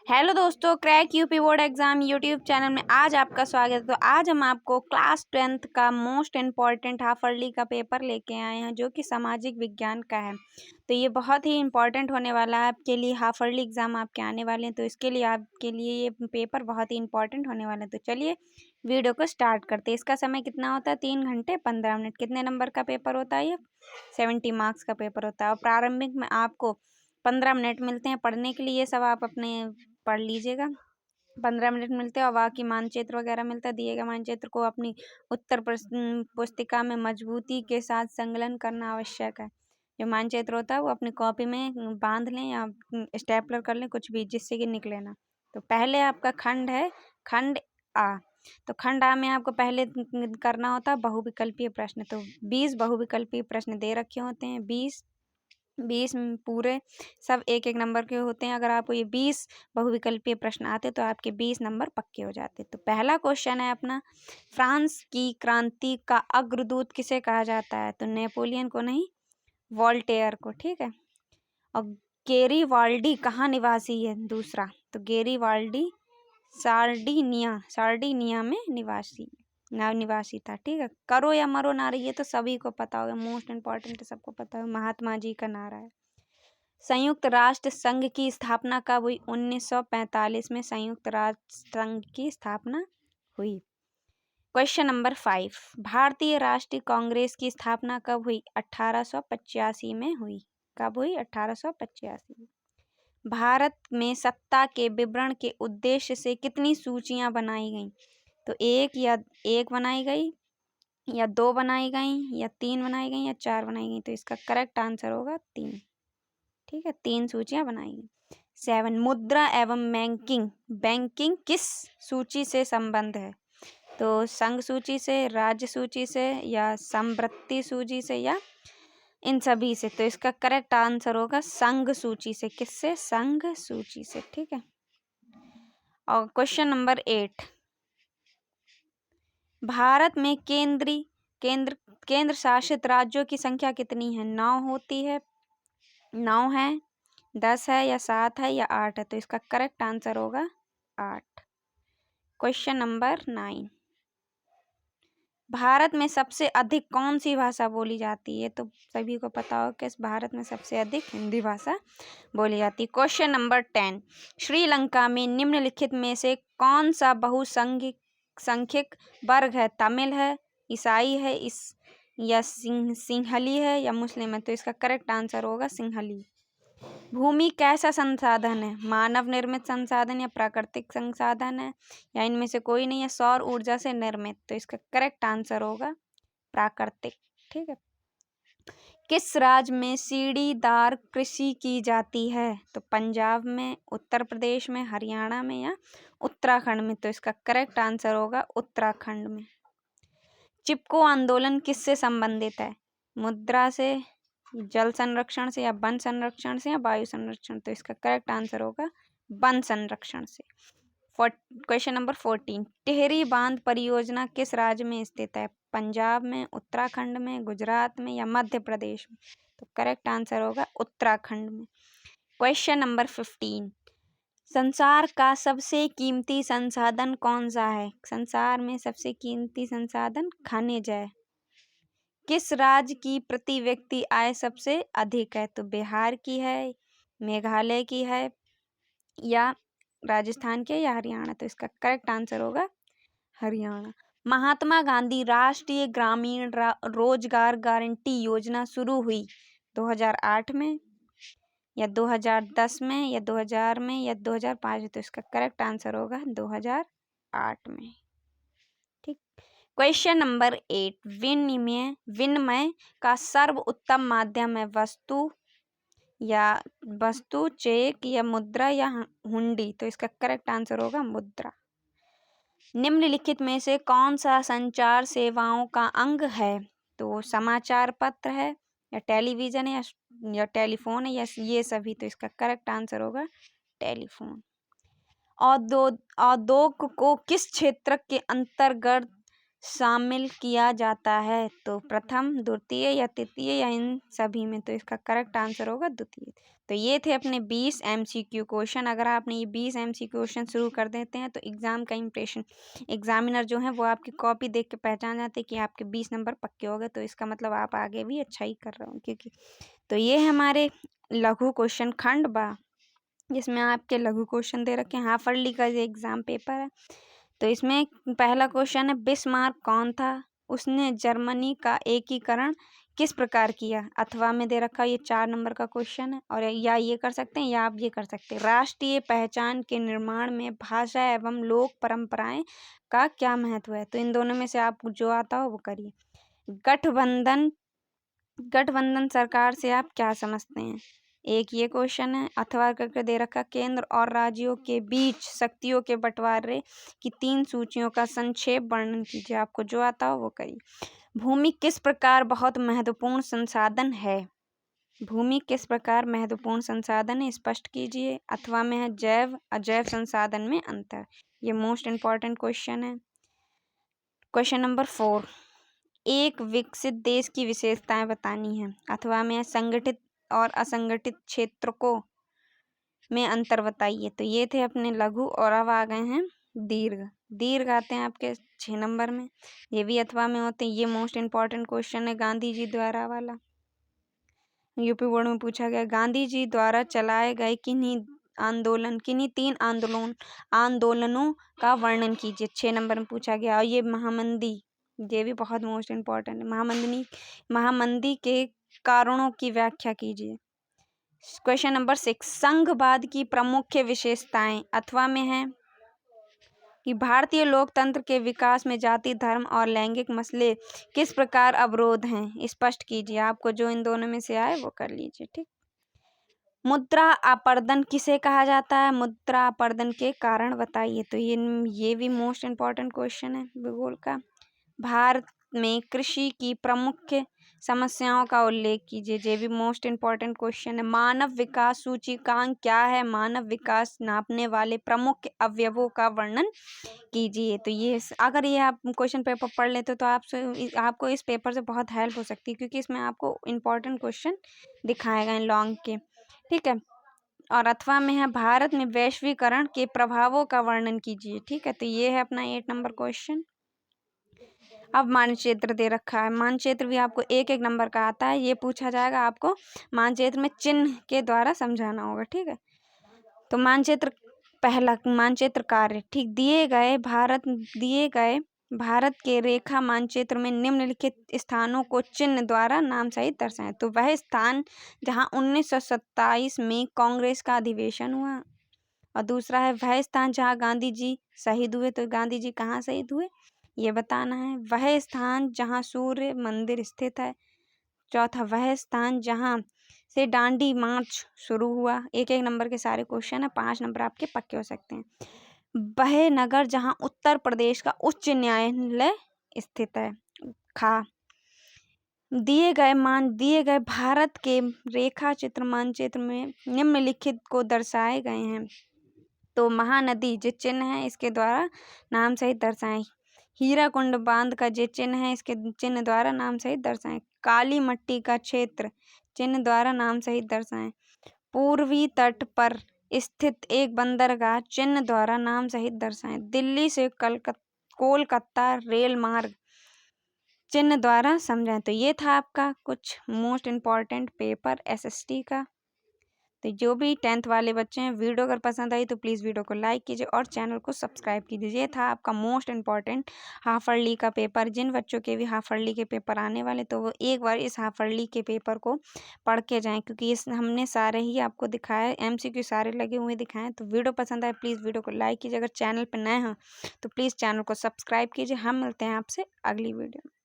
Hello दोस्तों, crack UP board exam YouTube channel में आज आपका स्वागत है। तो आज हम आपको क्लास 10th का मोस्ट इम्पॉर्टेंट हाफ ईयरली का पेपर लेके आए हैं जो कि सामाजिक विज्ञान का है। तो ये बहुत ही इम्पॉर्टेंट होने वाला है आपके लिए। हाफ ईयरली एग्जाम आपके आने वाले हैं, तो इसके लिए आपके लिए ये पेपर बहुत ही इंपॉर्टेंट होने वाला है। तो चलिए वीडियो को स्टार्ट करते हैं। इसका समय कितना होता है? 3 घंटे 15 मिनट। कितने नंबर का पेपर होता है? ये 70 मार्क्स का पेपर होता है। और प्रारंभिक में आपको 15 मिनट मिलते हैं पढ़ने के लिए। ये सब आप अपने पढ़ लीजिएगा। 15 मिनट मिलते हैं और बाकी मानचित्र वगैरह मिलता है। दिए गए मानचित्र को अपनी उत्तर पुस्तिका में मजबूती के साथ संकलन करना आवश्यक है। जो मानचित्र होता है वो अपनी कॉपी में बांध लें या स्टेपलर कर लें, कुछ भी, जिससे कि निकले ना। तो पहले आपका खंड है खंड आ। तो खंड आ में आपको पहले करना होता है बहुविकल्पीय प्रश्न। तो 20 बहुविकल्पीय प्रश्न दे रखे होते हैं। 20 पूरे सब एक एक नंबर के होते हैं। अगर आपको ये 20 बहुविकल्पीय प्रश्न आते तो आपके 20 नंबर पक्के हो जाते। तो पहला क्वेश्चन है अपना, फ्रांस की क्रांति का अग्रदूत किसे कहा जाता है? तो नेपोलियन को नहीं, वोल्टेयर को। ठीक है। और गेरीवाल्डी कहाँ निवासी है? दूसरा, तो गेरीवाल्डी सार्डिनिया में निवासी था। ठीक है। करो या मरो नारा, ये तो सभी को पता होगा, मोस्ट इम्पॉर्टेंट है, सबको पता है, महात्मा जी का नारा है। संयुक्त राष्ट्र संघ की स्थापना कब हुई? 1945 में संयुक्त राष्ट्र संघ की स्थापना हुई। क्वेश्चन नंबर 5, भारतीय राष्ट्रीय कांग्रेस की स्थापना कब हुई? 1885 में हुई। कब हुई? 1885 में। भारत में सत्ता के विवरण के उद्देश्य से कितनी सूचियां बनाई गईं? तो एक बनाई गई, या 2 बनाई गई, या 3 बनाई गई, या 4 बनाई गई। तो इसका करेक्ट आंसर होगा 3। ठीक है, 3 सूचियां बनाई गई। 7, मुद्रा एवं बैंकिंग किस सूची से संबंध है? तो संघ सूची से, राज्य सूची से, या संवृत्ति सूची से, या इन सभी से। तो इसका करेक्ट आंसर होगा संघ सूची से। किससे? संघ सूची से। ठीक है। और क्वेश्चन नंबर 8, भारत में केंद्र शासित राज्यों की संख्या कितनी है? 9 होती है, 9 है, 10 है, या 7 है, या 8 है। तो इसका करेक्ट आंसर होगा 8। क्वेश्चन नंबर 9, भारत में सबसे अधिक कौन सी भाषा बोली जाती है? तो सभी को पता हो कि इस भारत में सबसे अधिक हिंदी भाषा बोली जाती है। क्वेश्चन नंबर 10, श्रीलंका में निम्नलिखित में से कौन सा बहुसंख्यक वर्ग है? तमिल है, ईसाई है, या सिंहली है, या मुस्लिम है। तो इसका करेक्ट आंसर होगा सिंहली। भूमि कैसा संसाधन है? मानव निर्मित संसाधन या प्राकृतिक संसाधन है, या इनमें से कोई नहीं है? सौर ऊर्जा से निर्मित। तो इसका करेक्ट आंसर होगा प्राकृतिक। ठीक है। किस राज्य में सीढ़ीदार कृषि की जाती है? तो पंजाब में, उत्तर प्रदेश में, हरियाणा में, या उत्तराखंड में। तो इसका करेक्ट आंसर होगा उत्तराखंड में। चिपको आंदोलन किससे संबंधित है? मुद्रा से, जल संरक्षण से, या वन संरक्षण से, या वायु संरक्षण। तो इसका करेक्ट आंसर होगा वन संरक्षण से। क्वेश्चन नंबर 14, टिहरी बांध परियोजना किस राज्य में स्थित है? पंजाब में, उत्तराखंड में, गुजरात में, या मध्य प्रदेश में। तो करेक्ट आंसर होगा उत्तराखंड में। क्वेश्चन नंबर 15, संसार का सबसे कीमती संसाधन कौन सा है? संसार में सबसे कीमती संसाधन खनिज है। किस राज्य की प्रति व्यक्ति आय सबसे अधिक है? तो बिहार की है, मेघालय की है, या राजस्थान के, या हरियाणा। तो इसका करेक्ट आंसर होगा हरियाणा। महात्मा गांधी राष्ट्रीय ग्रामीण रोजगार गारंटी योजना शुरू हुई 2008 में, या 2010 में, या 2000 में, या 2005 में। तो इसका करेक्ट आंसर होगा 2008 में। ठीक। क्वेश्चन नंबर 8, विनिमय का सर्वोत्तम माध्यम है? वस्तु, चेक, या मुद्रा, या हुंडी। तो इसका करेक्ट आंसर होगा मुद्रा। निम्नलिखित में से कौन सा संचार सेवाओं का अंग है? तो समाचार पत्र है, या टेलीविजन है, या टेलीफोन है, या ये सभी। तो इसका करेक्ट आंसर होगा टेलीफोन। उद्योग को किस क्षेत्र के अंतर्गत शामिल किया जाता है? तो प्रथम, द्वितीय या तृतीय या इन सभी में? तो इसका करेक्ट आंसर होगा द्वितीय। तो ये थे अपने 20 MCQ क्वेश्चन। अगर आपने ये 20 MCQ क्वेश्चन शुरू कर देते हैं तो एग्ज़ाम का इम्प्रेशन एग्जामिनर जो है वो आपकी कॉपी देख के पहचान जाते हैं कि आपके 20 नंबर पक्के हो गए, तो इसका मतलब आप आगे भी अच्छा ही कर रहे हो। क्योंकि तो ये हमारे लघु क्वेश्चन खंड बा, जिसमें आपके लघु क्वेश्चन दे रखे हैं। हाफ ईयरली का ये एग्ज़ाम पेपर है। तो इसमें पहला क्वेश्चन है, बिस्मार्क कौन था? उसने जर्मनी का एकीकरण किस प्रकार किया? अथवा में दे रखा है, ये 4 नंबर का क्वेश्चन है। और या ये कर सकते हैं या आप ये कर सकते हैं, राष्ट्रीय पहचान के निर्माण में भाषा एवं लोक परंपराएं का क्या महत्व है? तो इन दोनों में से आपको जो आता हो वो करिए। गठबंधन गठबंधन सरकार से आप क्या समझते हैं? एक ये क्वेश्चन है। अथवा करके दे रखा, केंद्र और राज्यों के बीच शक्तियों के बंटवारे की 3 सूचियों का संक्षेप वर्णन कीजिए। आपको जो आता हो वो करिए। भूमि किस प्रकार बहुत महत्वपूर्ण संसाधन है? भूमि किस प्रकार महत्वपूर्ण संसाधन है, स्पष्ट कीजिए। अथवा में है, जैव अजैव संसाधन में अंतर। ये मोस्ट इम्पॉर्टेंट क्वेश्चन है। क्वेश्चन नंबर 4, एक विकसित देश की विशेषताएं बतानी है। अथवा में संगठित और असंगठित क्षेत्रको में अंतर बताइए। तो ये थे अपने लघु, और अब आ गए हैं दीर्घ। दीर्घ आते हैं आपके 6 नंबर में, ये भी अथवा में होते हैं। ये मोस्ट इम्पॉर्टेंट क्वेश्चन है, गांधी जी द्वारा वाला, यूपी बोर्ड में पूछा गया। गांधी जी द्वारा चलाए गए किन्हीं 3 आंदोलनों का वर्णन कीजिए। 6 नंबर में पूछा गया। और ये महामंदी, ये भी बहुत मोस्ट इम्पॉर्टेंट है। महामंदी के कारणों की व्याख्या कीजिए। क्वेश्चन नंबर 6, संघवाद की प्रमुख विशेषताएं। अथवा में है कि भारतीय लोकतंत्र के विकास में जाति, धर्म और लैंगिक मसले किस प्रकार अवरोध हैं, स्पष्ट कीजिए। आपको जो इन दोनों में से आए वो कर लीजिए। ठीक। मुद्रा अपरदन किसे कहा जाता है? मुद्रा अपरदन के कारण बताइए। तो ये भी मोस्ट इम्पॉर्टेंट क्वेश्चन है भूगोल का। भारत में कृषि की प्रमुख समस्याओं का उल्लेख कीजिए। ये भी मोस्ट इम्पॉर्टेंट क्वेश्चन है। मानव विकास सूचकांक क्या है? मानव विकास नापने वाले प्रमुख अवयवों का वर्णन कीजिए। तो ये अगर ये आप क्वेश्चन पेपर पढ़ लेते हो तो आपको इस पेपर से बहुत हेल्प हो सकती है, क्योंकि इसमें आपको इम्पॉर्टेंट क्वेश्चन दिखाए गए लॉन्ग के। ठीक है। और अथवा में है, भारत में वैश्वीकरण के प्रभावों का वर्णन कीजिए। ठीक है। तो ये है अपना 8 नंबर क्वेश्चन। अब मानचित्र दे रखा है। मानचित्र भी आपको 1-1 नंबर का आता है। ये पूछा जाएगा, आपको मानचित्र में चिन्ह के द्वारा समझाना होगा। ठीक है। तो मानचित्र, पहला मानचित्र कार्य। ठीक, दिए गए भारत के रेखा मानचित्र में निम्नलिखित स्थानों को चिन्ह द्वारा नाम सहित दर्शाएं। तो वह स्थान जहां 1927 में कांग्रेस का अधिवेशन हुआ, और दूसरा है वह स्थान जहां गांधी जी शहीद हुए। तो गांधी जी कहाँ शहीद हुए ये बताना है। वह स्थान जहां सूर्य मंदिर स्थित है। चौथा, वह स्थान जहां से दांडी मार्च शुरू हुआ। 1-1 नंबर के सारे क्वेश्चन है, 5 नंबर आपके पक्के हो सकते हैं। वह नगर जहां उत्तर प्रदेश का उच्च न्यायालय स्थित है। खा, दिए गए भारत के रेखा चित्र मानचित्र में निम्नलिखित को दर्शाए गए हैं। तो महानदी जो चिन्ह है इसके द्वारा नाम सहित दर्शाएं। हीराकुंड बांध का जो चिन्ह है इसके चिन्ह द्वारा नाम सहित दर्शाएं। काली मट्टी का क्षेत्र चिन्ह द्वारा नाम सहित दर्शाएं। पूर्वी तट पर स्थित एक बंदरगाह चिन्ह द्वारा नाम सहित दर्शाएं। दिल्ली से कोलकाता रेल मार्ग चिन्ह द्वारा समझाएं। तो ये था आपका कुछ मोस्ट इम्पॉर्टेंट पेपर SST का। तो जो भी 10th वाले बच्चे हैं, वीडियो अगर पसंद आई तो प्लीज़ वीडियो को लाइक कीजिए और चैनल को सब्सक्राइब कीजिए। ये था आपका मोस्ट इम्पॉर्टेंट हाफ ईयरली का पेपर। जिन बच्चों के भी हाफ ईयरली के पेपर आने वाले, तो वो एक बार इस हाफ ईयरली के पेपर को पढ़ के जाएँ, क्योंकि इस हमने सारे ही आपको दिखाया, MCQ सारे लगे हुए दिखाएँ। तो वीडियो पसंद आए प्लीज़ वीडियो को लाइक कीजिए। अगर चैनल पर नए हैं तो प्लीज़ चैनल को सब्सक्राइब कीजिए। हम मिलते हैं आपसे अगली वीडियो में।